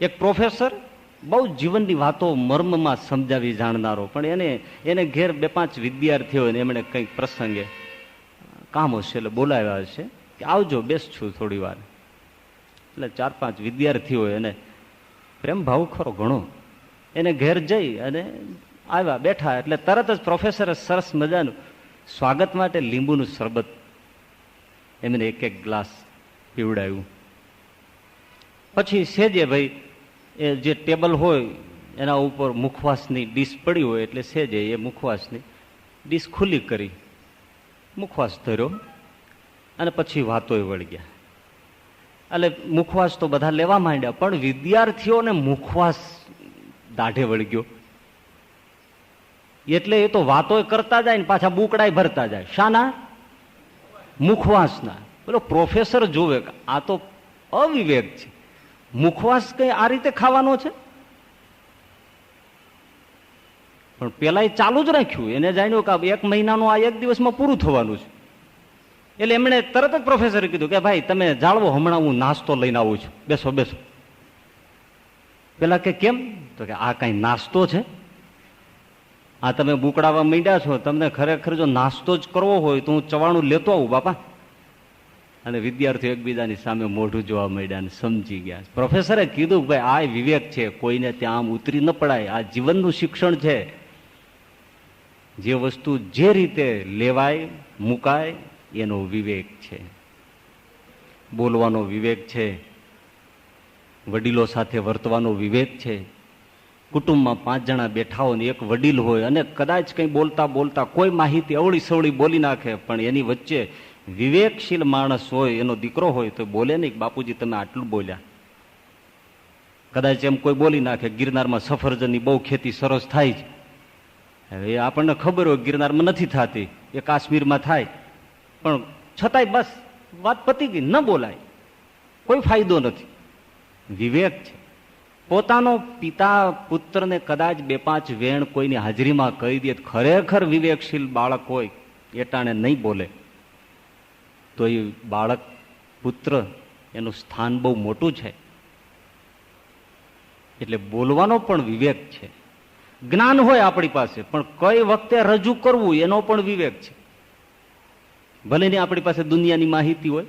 એક પ્રોફેસર બહુ જીવનની વાતો મર્મમાં સમજાવી જાણનારો, પણ એને ઘેર 2-5 વિદ્યાર્થીઓ એમણે કંઈક પ્રસંગે કામ હશે એટલે બોલાવ્યા હશે કે આવજો, બેસ છું થોડી વાર. એટલે 4-5 વિદ્યાર્થીઓ એને પ્રેમ ભાવ ખરો ઘણો, એને ઘેર જઈ અને આવ્યા, બેઠા એટલે તરત જ પ્રોફેસરે સરસ મજાનું સ્વાગત માટે લીંબુનું શરબત એમને 1-1 ગ્લાસ પીવડાવ્યું. પછી સેજે ભાઈ એ જે ટેબલ હોય એના ઉપર મુખવાસની ડીશ પડી હોય એટલે સેજે એ મુખવાસની ડીશ ખુલ્લી કરી મુખવાસ ધર્યો અને પછી વાતોય વળી ગયા. એટલે મુખવાસ તો બધા લેવા માંડ્યા, પણ વિદ્યાર્થીઓને મુખવાસ દાઢે વળી ગયો એટલે એ તો વાતોય કરતા જાય ને પાછા બુકડાય ભરતા જાય. શાના? મુખવાસના. પેલો પ્રોફેસર જોવે આ તો અવિવેક છે, મુખવાસ કઈ આ રીતે ખાવાનો છે? પણ પેલા એ ચાલુ જ રાખ્યું, એને જાણ્યું કે 1 મહિનાનું આ 1 દિવસમાં પૂરું થવાનું છે. એટલે એમણે તરત જ પ્રોફેસરે કીધું કે ભાઈ તમે જાળવો, હમણાં હું નાસ્તો લઈને આવું છું, બેસો બેસો. પેલા કે કેમ? તો કે આ કઈ નાસ્તો છે? આ તમે બુકડાવા માંડ્યા છો, તમને ખરેખર જો નાસ્તો જ કરવો હોય તો હું ચવાણું લેતો આવું બાપા. અને વિદ્યાર્થીઓ એકબીજાની સામે મોઢું જોવા માંડ્યા અને સમજી ગયા. પ્રોફેસરે કીધું ભાઈ આ વિવેક છે, કોઈને ત્યાં આમ ઉતરી ન પડાય, આ જીવનનું શિક્ષણ છે. જે વસ્તુ જે રીતે લેવાય મુકાય એનો વિવેક છે, બોલવાનો વિવેક છે, વડીલો સાથે વર્તવાનો વિવેક છે. કુટુંબમાં 5 જણા બેઠા હોય ને એક વડીલ હોય અને કદાચ કંઈ બોલતા બોલતા કોઈ માહિતી અવળી સવળી બોલી નાખે, પણ એની વચ્ચે વિવેકશીલ માણસ હોય, એનો દીકરો હોય તો બોલે નહીં બાપુજી તમે આટલું બોલ્યા. કદાચ એમ કોઈ બોલી નાખે ગિરનારમાં સફરજનની બહુ ખેતી સરસ થાય છે, હવે આપણને ખબર હોય ગિરનારમાં નથી થતી, એ કાશ્મીરમાં થાય, પણ છતાંય બસ વાત પતી ગઈ, ન બોલાય, કોઈ ફાયદો નથી. વિવેક છે. પોતાનો પિતા પુત્રને કદાચ 2-5 વેણ કોઈની હાજરીમાં કહી દે, ખરેખર વિવેકશીલ બાળક હોય એટાણે નહીં બોલે તો એ બાળક પુત્ર એનું સ્થાન બહુ મોટું છે. એટલે બોલવાનો પણ વિવેક છે. જ્ઞાન હોય આપણી પાસે પણ કઈ વખતે રજૂ કરવું એનો પણ વિવેક છે. ભલે ને આપણી પાસે દુનિયાની માહિતી હોય,